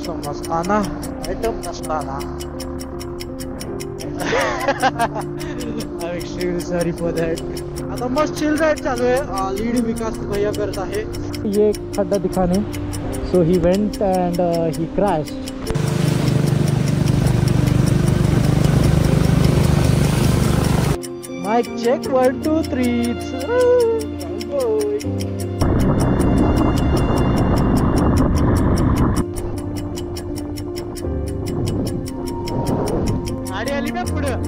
Samosa Mastana item Mastana. I'm extremely sorry for that. आता मस्त chill ride चालू आहे. लीड विकास भैया करत आहे. ये एक खड्डा दिखाने. So he went and he crashed. Mic check 1 2 3. गाडी आली का पुढं?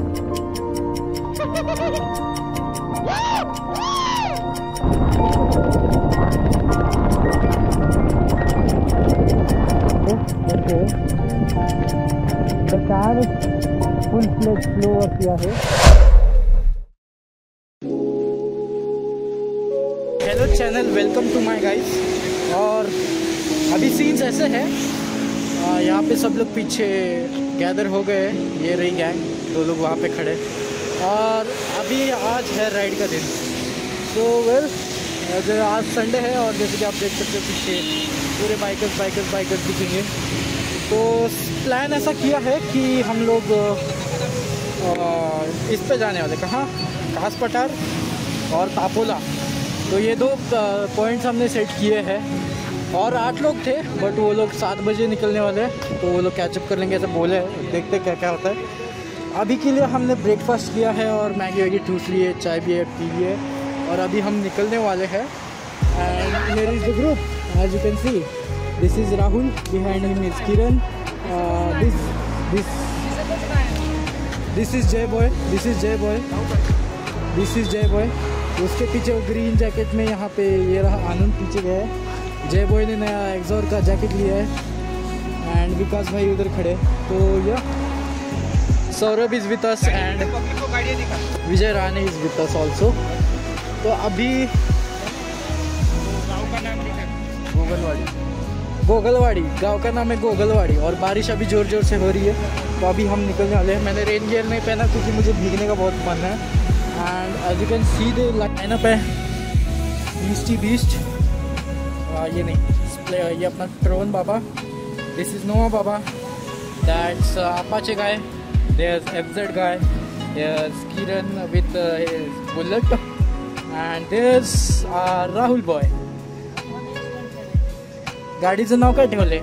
Okay. The car is full-fledged flow वरती आहे. Hello channel, welcome to my guys. और अभी सीन्स ऐसे हैं, यहाँ पे सब लोग पीछे गैदर हो गए. ये रही गैंग, 2 लोग वहाँ पे खड़े. और अभी आज है राइड का दिन. तो वेल आज संडे है और जैसे कि आप देख सकते हो पीछे पूरे बाइकर्स दिखेंगे. तो प्लान ऐसा किया है कि हम लोग इस पे जाने वाले, कहाँ, कास पठार और तापोला. तो ये 2 पॉइंट्स हमने सेट किए हैं. और 8 लोग थे बट वो लोग 7 बजे निकलने वाले हैं, तो वो लोग कैचअप कर लेंगे ऐसे बोले. देखते क्या क्या होता है. अभी के लिए हमने ब्रेकफास्ट किया है और मैगी वैगी ठूस ली है, चाय भी पी ली है. और अभी हम निकलने वाले हैं. And here is the group, as you can see. This is Rahul, behind him is Kiran, this is Jay boy. उसके पीछे वो ग्रीन जैकेट में यहाँ पे ये रहा आनंद पीछे गया है. जय बॉय ने नया एक्सोर का जैकेट लिया है. एंड विकास भाई उधर खड़े. तो या Saurabh is with us and Vijay Rane is with us also. तो अभी गोगलवाड़ी गांव का नाम है गोगलवाड़ी. और बारिश अभी ज़ोर ज़ोर से हो रही है. तो अभी हम निकलने वाले हैं. मैंने रेन गियर नहीं पहना क्योंकि मुझे भीगने का बहुत मन है. And as you can see the lineup है. बीस्ट ये नहीं, ये अपना ट्रोन बाबा. दिस इज़ नोवा बाबा. That's Apache guy. There's FZ guy. There's Kiran with Bullet. And there's Rahul boy. गाडीचं नाव काय ठेवले?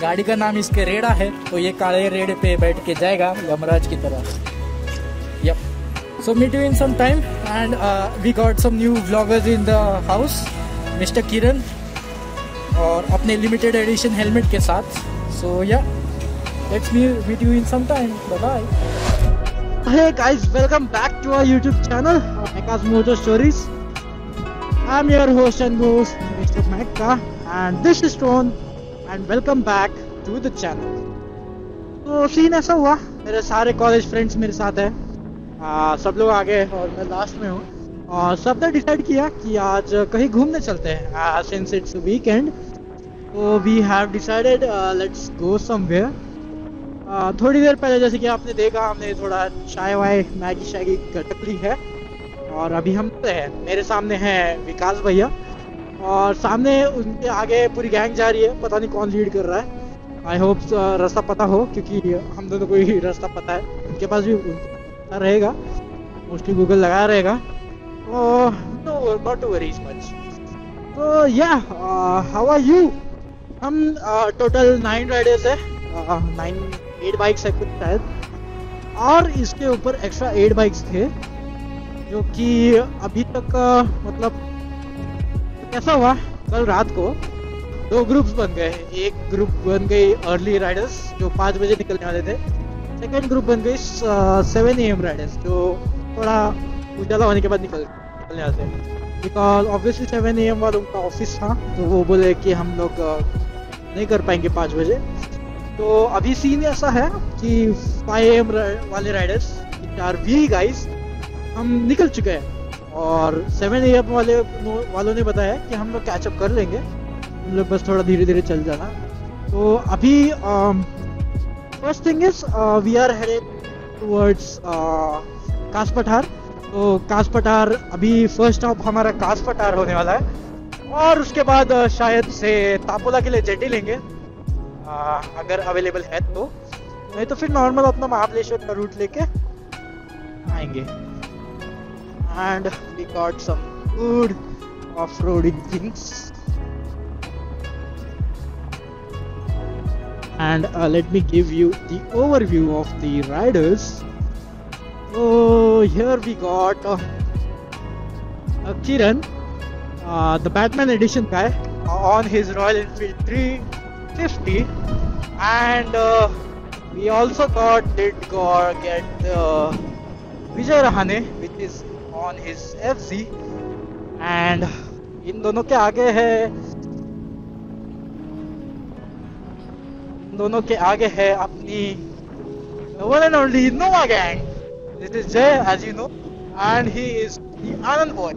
गाड़ी का नाम इसके रेडा है. तो ये काले रेडे पे बैठ के जाएगा यमराज की तरह. Yup. So meet you in some time. And we got some new vloggers in the house. Mister Kiran और अपने लिमिटेड एडिशन हेलमेट के साथ. So yeah let's meet you in some time. Bye bye. Hey guys, welcome back to our YouTube channel, Mecca's Motor Stories. I'm your host and host, Mr. Mecca, and this is Tron, and welcome back to the channel. तो scene ऐसा हुआ, मेरे सारे college friends मेरे साथ हैं. सब लोग आ गए और मैं लास्ट में हूँ. और सब ने डिसाइड किया कि आज कहीं घूमने चलते हैं. सिंस इट्स वीकेंड, तो we have decided let's go somewhere. थोड़ी देर पहले जैसे कि आपने देखा, हमने थोड़ा चाय वाय मैगी शैगी गटक ली है. और अभी हम हैं, मेरे सामने हैं विकास भैया और सामने उनके आगे पूरी गैंग जा रही है. पता नहीं कौन लीड कर रहा है. आई होप रास्ता पता हो, क्योंकि हम दोनों को ही रास्ता पता है. उनके पास भी पता रहेगा, मोस्टली गूगल लगाया रहेगा. तो नॉट टू वरी मच. तो या हाउ आर यू. हम टोटल 9 राइडर्स है. 8 बाइक्स है कुछ शायद, और इसके ऊपर एक्स्ट्रा 8 बाइक्स थे, जो कि अभी तक मतलब कैसा हुआ, कल रात को 2 ग्रुप्स बन गए. एक ग्रुप बन गई अर्ली राइडर्स जो 5 बजे निकलने वाले थे. सेकेंड ग्रुप बन गई 7 AM राइडर्स जो थोड़ा उजाला होने के बाद निकलने वाले थे. बिकॉज ऑब्वियसली 7 AM वालों का ऑफिस था, तो वो बोले कि हम लोग नहीं कर पाएंगे 5 बजे. तो अभी सीन ऐसा है कि 5 AM वाले राइडर्स, आर वी गाइस, हम निकल चुके हैं. और 7 AM वालों ने बताया कि हम लोग कैचअप कर लेंगे, हम लोग बस थोड़ा धीरे धीरे चल जाना. तो अभी first thing is we are headed towards Kaas Pathar. तो कास पठार अभी फर्स्ट स्टॉप हमारा कास पठार होने वाला है. और उसके बाद शायद से तापोला के लिए जेटी लेंगे अगर अवेलेबल है तो, नहीं तो फिर नॉर्मल अपना महाबलेश्वर का रूट लेके आएंगे. And we got some good off-roading things. And let me give you the overview of the riders. So here we got Kiran, the Batman edition guy, on his Royal Enfield 350, and we also did get Vijay Rahane, which is on his FC, and इन दोनों के आगे है अपनी one and only Nova gang. This is Jay, as you know, and he is the Anand boy,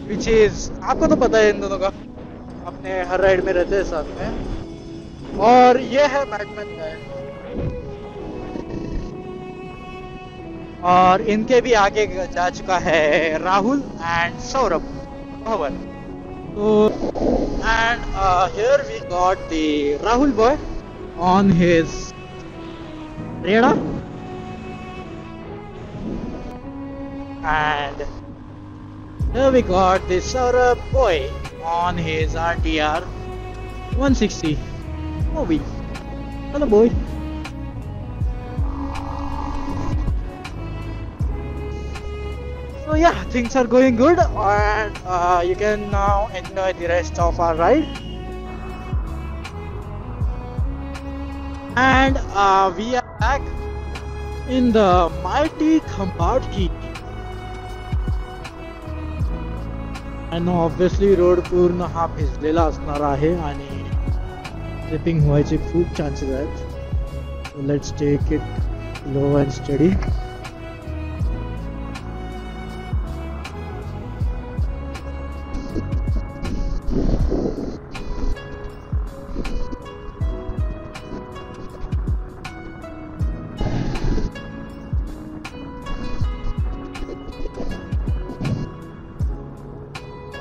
which is, आपको तो पता है इन दोनों का, अपने हर राइड में रहते हैं साथ में. और ये है बैटमैन गाय, और इनके भी आगे जा चुका है राहुल एंड सौरभ भवन. And here we got the Rahul boy on his Reda, and here we got the Saurabh boy on his RTR 160 movie. Hello boy. So yeah, things are going good, and you can now enjoy the rest of our ride. And we are back in the mighty Khambhatki. And obviously road पूर्ण हा भिजलेला असणार आहे आणि slipping व्हायचे खूप chances आहेत. So let's take it low and steady.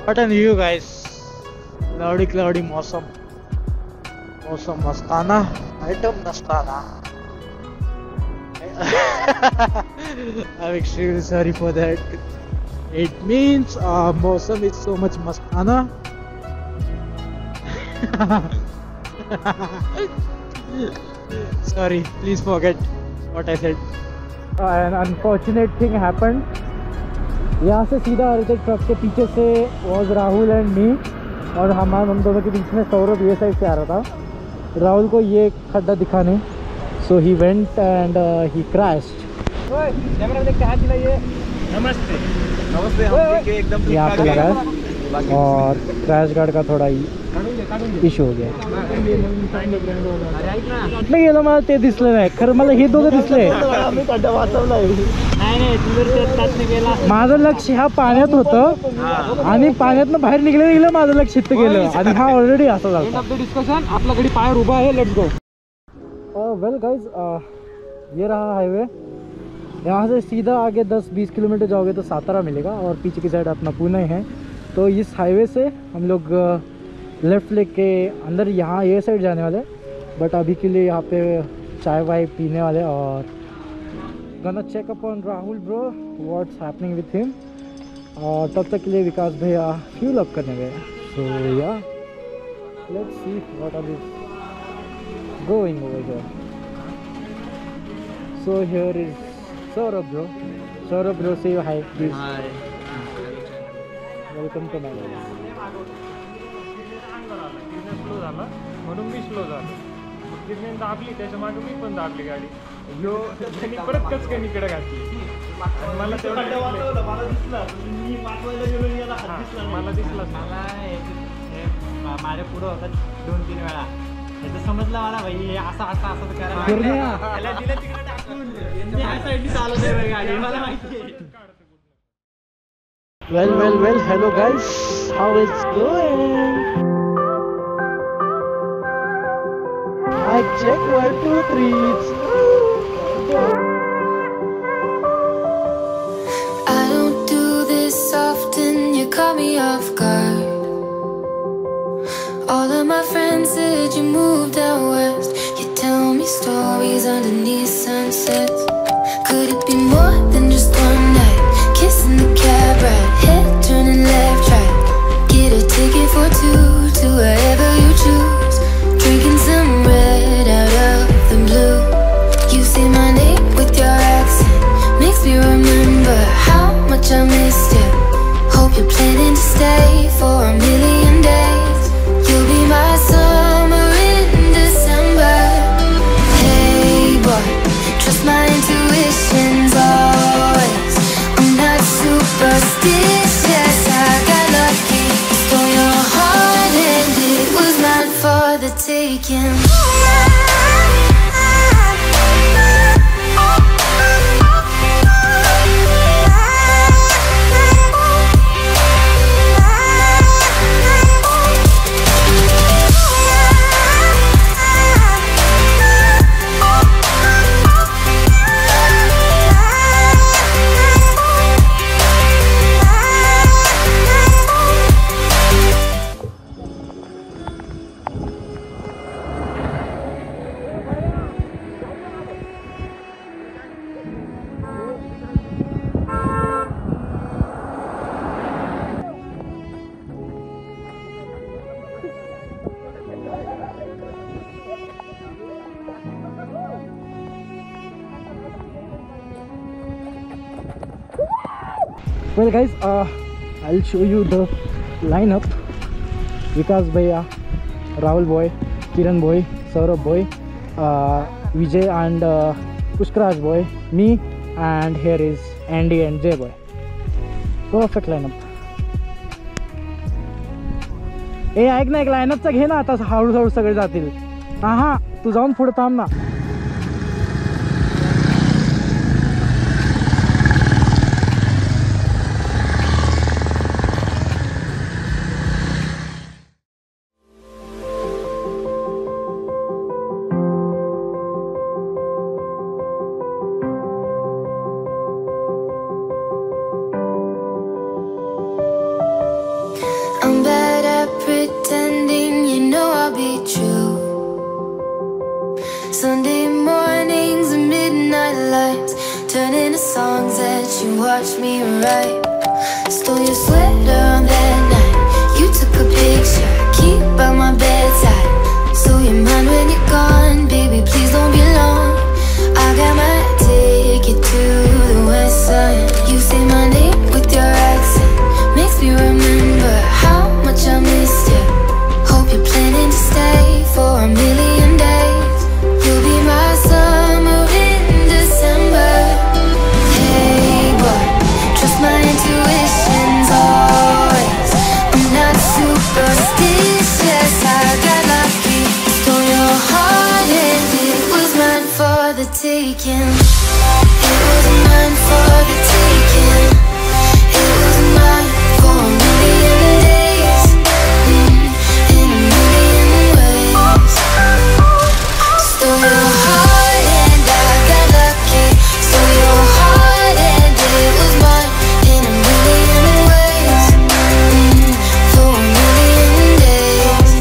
What an view guys, cloudy मौसम मस्ताना, item नस्ताना. I'm extremely sorry for that. It means मौसम is so much Mastana. Sorry, please forget what I said. An unfortunate thing happened. यहाँ से सीधा आ रहे थे truck के पीछे से वॉज राहुल एंड मी, और हम दोनों के बीच में सौरभ ये साइड से आ रहा था राहुल को ये खड्डा दिखाने. So he went and he crashed. नमस्ते एकदम यहाँ पे लगा है, और क्रैश गार्ड का थोड़ा इशू हो गया. नाही गेलं मला ते दिसलं नाही खरं, मला हे दोघं दिसले. माझं लक्ष ह्या पाण्यात होतं आणि पाण्यातनं बाहेर निघलं माझं लक्ष इथं गेलं आणि हा ऑलरेडी असा झाला. डिस्कशन आपला गाडी पायावर उभा आहे. Let's go. वेल गाइज, ये रहा हाईवे. यहाँ से सीधा आगे 10-20 किलोमीटर जाओगे तो सातारा मिलेगा, और पीछे की साइड अपना पुणे है. तो इस हाईवे से हम लोग लेफ़्ट लेके अंदर यहाँ ये साइड जाने वाले, बट अभी के लिए यहाँ पे चाय वाय पीने वाले, और gonna check up on Rahul bro what's happening with him. और तब तक के लिए विकास भैया फ्यूल अप करने गए. So yeah let's see what are this going over here. So here is Saurabh bro, say hi please. Hi. Welcome to my life. Slow झाला म्हणून मी स्लो झालो. तिने दाबली, त्याच्या मागे मी पण दाबली गाडी. यो त्यांनी परत कचकनीकडे घातली. मला तेवढं मला दिसला, मी पाठवायला गेलो याला हात दिसला, मला दिसला. मला माझ्या पुढं होता 2-3 वेळा. त्याचं समजलं मला भाई हे असं करायला त्याला दिलं तिकडे टाकून ह्या साईडनी चालत आहे गाडी, मला माहिती आहे. Well, hello guys, how it's going? Mic check 1 2 3. I don't do this often, you caught me off guard. that you moved out west. You tell me stories underneath sunsets. Could it be more than just one night? Kissing the cab ride, head turning left, right. Get a ticket for two to wherever you choose. Drinking some red out of the blue. You say my name with your accent, makes me remember how much I missed you. Hope you're planning to stay for a million days. You'll be my summer in December. Hey boy, trust my intuitions always. I'm not superstitious, I got lucky. Stole your heart and it was mine for the taking. Well guys, I'll show you the lineup. Vikas bhaiya, Rahul boy, Kiran boy, Saurabh boy, Vijay and Pushkaraj boy, me, and here is Andy and Jay boy. Perfect lineup. ए ऐक ना, एक लाईनअपचा घे ना आता, हळूहळू सगळे जातील. हा तू जाऊन पुढे थांब ना. I'm bad at pretending, you know I'll be true. Sunday mornings and midnight lights, turning to songs that you watch me write. Stole your sweater on that night, you took a picture, keep by my bedside. So you're mine when you're gone, baby, please don't be long. I got my ticket to the west side. You say my name with your accent, makes me remember how much I missed you. Hope you're planning to stay for a million days. You'll be my summer in December. Hey boy, trust my intuitions always. I'm not superstitious, I got lucky. Stole your heart and it was mine for the taking. It was mine for the taking. It was mine for a million days, in a million ways. Stole your heart and I got lucky. Stole your heart and it was mine in a million ways, for a million days.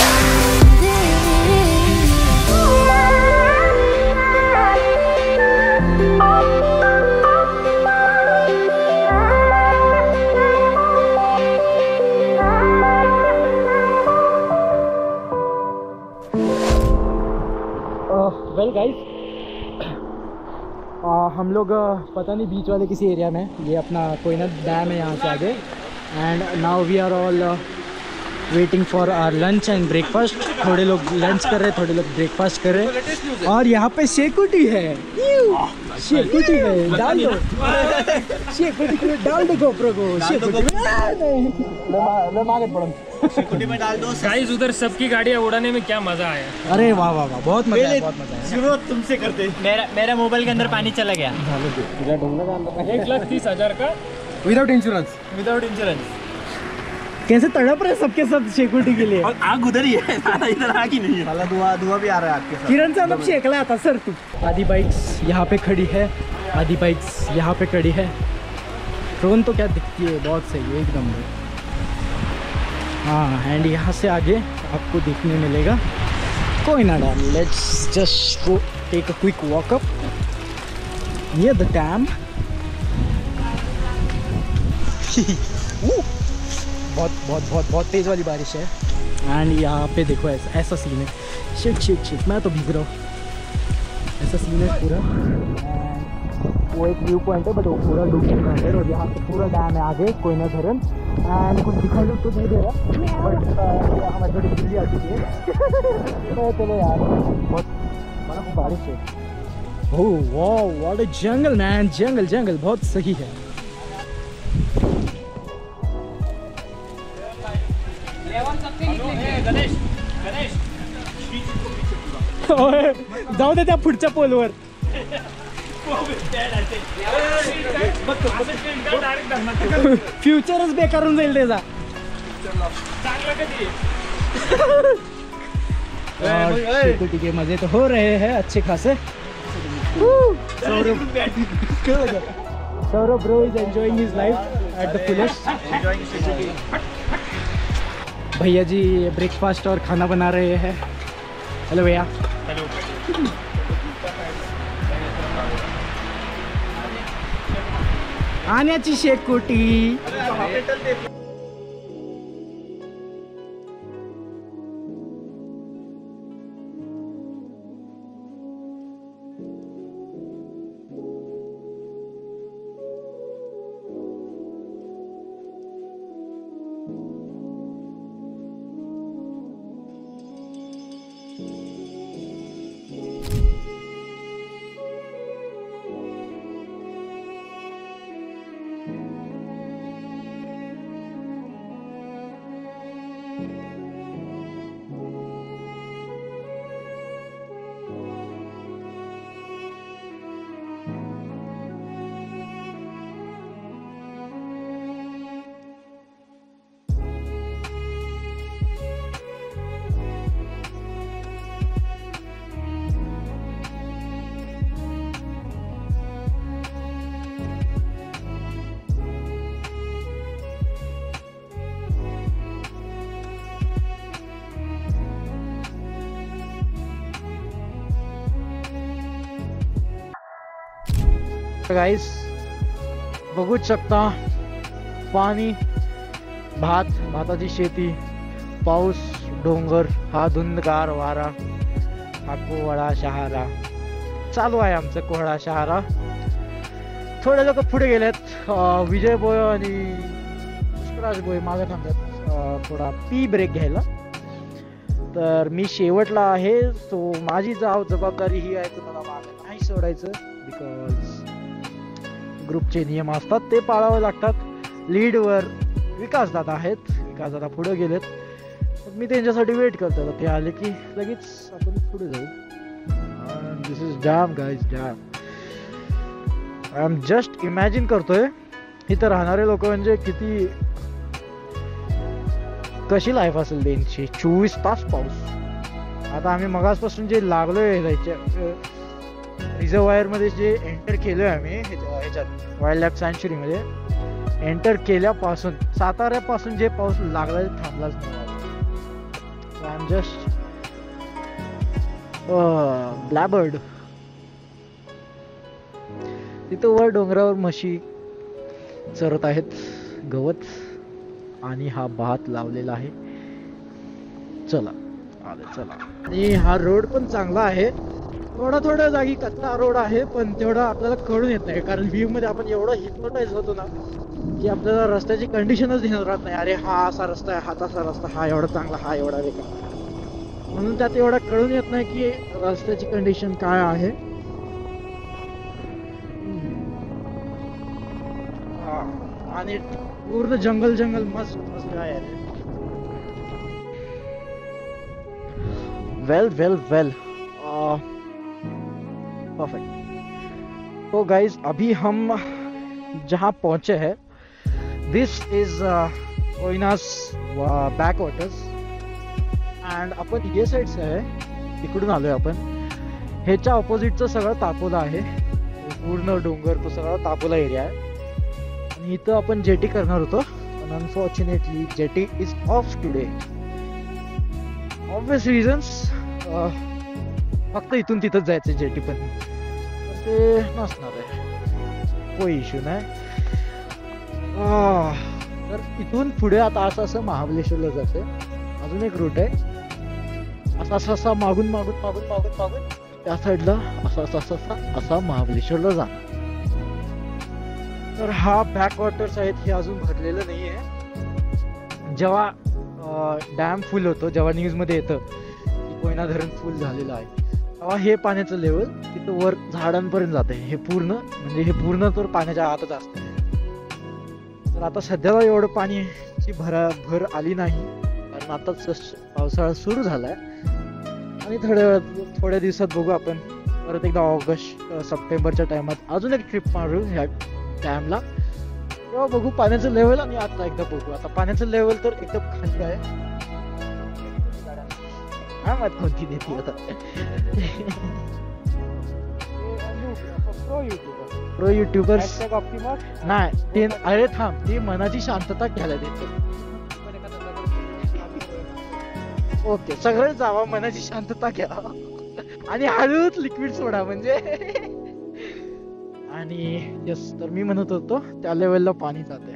Well guys, हम लोग पता नहीं बीच वाले किसी area में, ये अपना Koyna dam है यहाँ से आगे. And now we are all waiting for our lunch and breakfast. थोड़े लोग लंच कर रहे, थोड़े लोग ब्रेकफास्ट कर रहे. और यहाँ पे शेकुटी है, शेकुटी है, डाल दो शेकुटी को, डाल दो गोप्रो को शेकुटी में डाल दो. गाइस उधर सबकी गाड़ियाँ उड़ाने में क्या मजा आया. अरे वाह वाह वाह, बहुत मजा आया, बहुत मजा आया. शुरुआत तुमसे करते. मेरा मोबाइल के अंदर पानी चला गया. 1,30,000 का विदाउट इंश्योरेंस. Without insurance. कैसे तड़प रहे सबके सब सिक्योरिटी के लिए. आग उधर ही है, इधर आग ही नहीं है. साला धुआं भी आ रहा है आपके साथ. किरण से मतलब शेकला आता सर तू. आधी बाइक्स यहाँ पे खड़ी है, आधी बाइक्स यहाँ पे खड़ी है. ड्रोन तो क्या दिखती है, बहुत सही है एकदम. हाँ, एंड यहाँ से आगे आपको देखने मिलेगा Koina Dam. Let's just go take a quick walk up near the dam. बहुत तेज वाली बारिश है एंड यहाँ पे देखो ऐसा सीन है। शिट मैं तो भीग रहा हूँ। ऐसा सीन है पूरा। वो एक व्यू पॉइंट है बट वो पूरा डूब चुका है और यहाँ पे पूरा डैम है आगे कोयना धरन एंड कुछ दिखाई तो नहीं दे रहा बट हमारी थोड़ी बिजली आ चुकी है। तो चलो यार बहुत बड़ा बारिश है। ओह वाह व्हाट अ जंगल मैन। जंगल बहुत सही है। जाऊ दे त्या पुढच्या पोलवर। फ्यूचरच बेकार होऊन जाईल त्याचा। ठीक है मजे तो हो रहे हैं अच्छे खासे। Saurabh bro is enjoying his life at the fullest. भैया जी ब्रेकफास्ट और खाना बना रहे हैं। हेलो भैया। हेलो। आण्याची शेकोटी। गाइस बघूच शकता पाणी, भाताची शेती, पाऊस, डोंगर, हा धुंदगार वारा, हा कोहळा शहारा चालू आहे आमचं कोहळा शहारा। थोडे लोक पुढे गेलेत, विजय बोय आणि पुष्कराज बोय मागे थांबतात थोडा पी ब्रेक घ्यायला। तर मी शेवटला आहे, सो माझी जबाबदारी ही आहे तुम्हाला मागे नाही सोडायचं, बिकॉज ग्रुपचे नियम असतात ते पाळावे लागतात। लीडवर विकास दादा आहेत, विकास दादा पुढे गेलेत, मी त्यांच्यासाठी वेट करतो, ते आले की लगेच आपण पुढे जाऊ। This is dam guys, dam. I am just imagine करतोय इथं राहणारे लोक म्हणजे किती, कशी लाईफ असेल त्यांची। 24 तास पाऊस। आता आम्ही मगासपासून जे लागलोय रिझर्वायर मध्ये, जे एंटर केलोय आम्ही ह्याच्यात वाईल्ड लाईफ सँच्युरी मध्ये, एंटर केल्यापासून साताऱ्यापासून जे पाऊस लागला थांबलाच नाही। I am just ब्लॅबर्ड। तिथं वर डोंगरावर म्हशी चरत आहेत गवत, आणि हा भात लावलेला आहे। चला चला। आणि हा रोड पण चांगला आहे, थोडा जागी कच्चा रोड आहे, पण तेवढा आपल्याला कळून येत नाही, कारण व्ह्यू मध्ये आपण एवढं हिप्नोटाइज होतो ना की आपल्याला रस्त्याची कंडिशनच ध्यानात राहत नाही। अरे हा असा रस्ता आहे, हा तसा रस्ता, हा एवढा चांगला, हा एवढा बेकार, म्हणून त्यात एवढा कळून येत नाही की रस्त्याची कंडिशन काय आहे। आणि पूर्ण जंगल मस्त काय आहे। Well perfect. तो गाइज अभी हम जहाँ पहुंचे हैं, this is Koyna's back waters, and अपन ये साइड से है, इकडून आलोय आपण। ह्याच्या ऑपोजिटचं सगळं तापोला आहे, पूर्ण डोंगर तो सगळा तापोला एरिया आहे। आणि इथं आपण जेटी करणार होतो, पण unfortunately jetty is off today, obvious reasons. फक्त इथून तिथंच जायचं जेटी पण ते नसणार आहे, कोई इश्यू नाही. तर इथून पुढे आता असं महाबलेश्वरला जाते. अजून एक रूट आहे, असा मागून त्या साईडला असा महाबलेश्वरला जा. तर हा बॅकवॉटर्स आहेत, हे अजून भरलेलं नाही आहे. जेव्हा डॅम फुल होतो, जेव्हा न्यूजमध्ये येतं की कोयना धरण फुल झालेलं आहे, तेव्हा हे पाण्याचं लेवल तिथं वर झाडांपर्यंत जाते. हे पूर्ण तर पाण्याच्या आतच असते. तर आता सध्याला एवढं पाण्याची भर आली नाही, कारण आताच पावसाळा सुरू झालाय. आणि थोड्या दिवसात बघू आपण परत एकदा ऑगस्ट सप्टेंबरच्या टायमात अजून एक ट्रिप मारू ह्या डॅमला. तेव्हा बघू पाण्याचं लेवल. आणि आता एकदा बघू, आता पाण्याचं लेवल तर एकदम खाली आहे. हा मत कोणती देते आता. प्रो युट्यूबर्स नाही ते, अरे थांब, ते मनाची शांतता घ्यायला देते. ओके, सगळं जावा, मनाची शांतता घ्या आणि हळूच लिक्विड सोडा म्हणजे. आणि यस, तर मी म्हणत होतो त्या लेवलला पाणी जाते.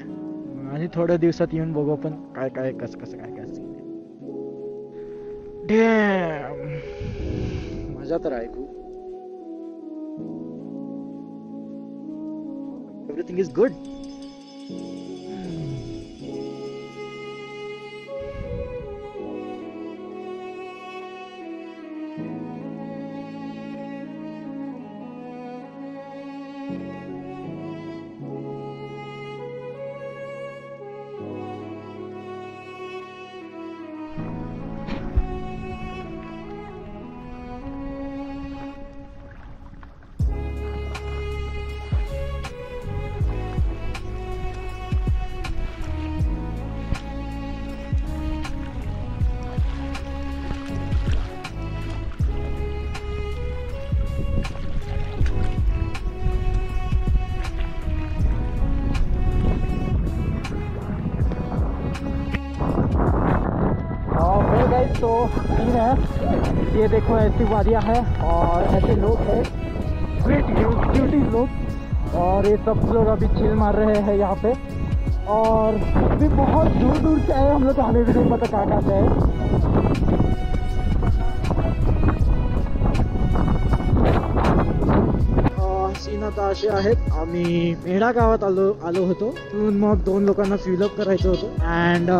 आणि थोड्या दिवसात येऊन बघू आपण काय कसं काय डॅम. मजा तर आहे खूप. Everything is good. तो सीन है, ये देखो ऐसी वादियाँ है और ऐसे लोग हैं, ब्यूटी लोग, और ये सब लोग अभी चिल मार रहे हैं यहाँ पे. और अभी बहुत दूर से आए हम लोग, तो हमें भी नहीं पता कहाँ से आए. सीन आता असे आहेत, आम्ही मेढा गावात आलो होतो. तिथून मग 2 लोकांना फिलअप करायचं होतं. अँड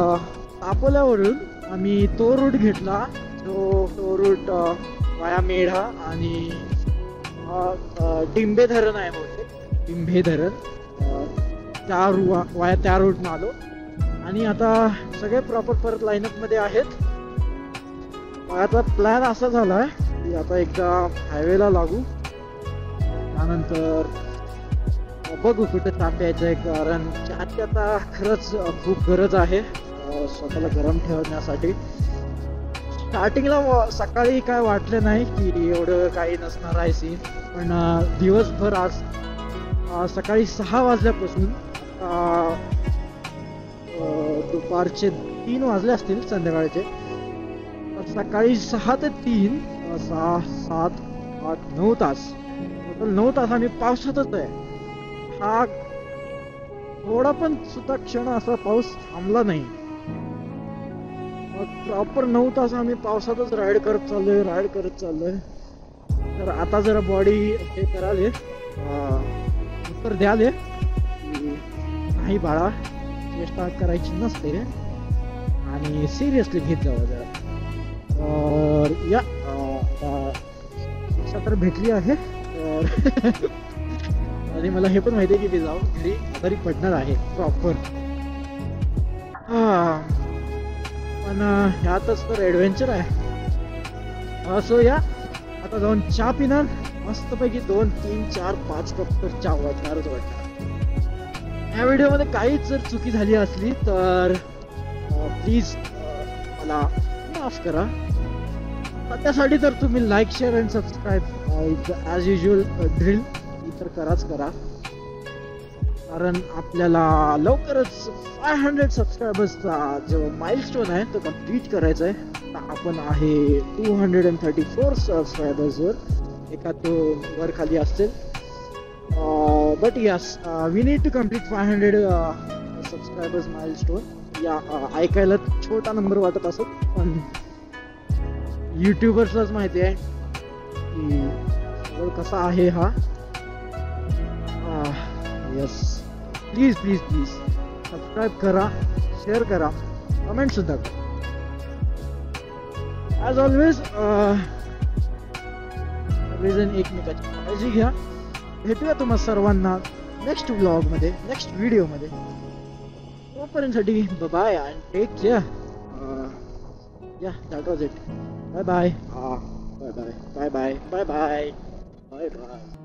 अकोल्यावरून आम्ही तो रूट घेतला, तो रूट वाया मेढा आणि टिंबे धरण आहे बहुतेक, टिंबे धरण, त्या रूटनं आलो. आणि आता सगळे प्रॉपर परत लाईनअप मध्ये आहेत. आता प्लॅन असा झाला आहे की आता एकदा हायवेला लागू, त्यानंतर बघू कुठे ताप्यायचं आहे. कारण चहाची आता खरंच खूप गरज आहे स्वतःला गरम ठेवण्यासाठी. स्टार्टिंगला सकाळी काय वाटलं नाही की एवढं काही नसणार आहे सीन, पण दिवसभर आज सकाळी 6 वाजल्यापासून दुपारचे 3 वाजले असतील संध्याकाळचे. सकाळी 6 ते 3, 6, 7, 8, 9 तास, टोटल 9 तास आम्ही पावसातच आहे. हा थोडा पण सुद्धा क्षण असा पाऊस थांबला नाही. प्रॉपर 9 तास आम्ही पावसातच राईड करत चाललोय. तर आता जरा बॉडी हे कराले, उत्तर द्याले नाही बाळा, चेष्टा करायची नसते आणि सिरियसली घेत जावं जरा. तर या शिक्षा तर भेटली आहे. आणि मला हे पण माहिती आहे की मी जाऊन घरी आजारी पडणार आहे प्रॉपर. पण ह्यातच तर ॲडव्हेंचर आहे. सो या आता जाऊन चहा पिणार मस्तपैकी 2, 3, 4, 5 कप तर चहा वाटणारच वाटणार. या व्हिडिओमध्ये काहीच जर चुकी झाली असली तर प्लीज मला माफ करा. त्यासाठी तर तुम्ही like, share and subscribe as usual drill तर करा. कारण आपल्याला लवकरच 500 सबस्क्रायबर्सचा जो माइलस्टोन आहे तो कंप्लीट करायचा आहे. आता आपण आहे 234 सबस्क्रायबर्सवर. एखाद तो वर खाली असतील. But yes, we need to complete 500 subscribers milestone. या ऐकायला छोटा नंबर वाटत असत, पण यूट्यूबर्सलाच माहिती आहे की कसा आहे हा. Yes, please please please subscribe करा, शेअर करा, कमेंट सुद्धा करा. ॲज ऑलवेज सगळेजण एकमेकाची काळजी घ्या. भेटूया तुम्हा सर्वांना नेक्स्ट व्लॉगमध्ये, नेक्स्ट व्हिडिओमध्ये. तोपर्यंतसाठी bye and take care. Yeah that was it. Bye bye. Bye bye bye bye bye bye bye bye.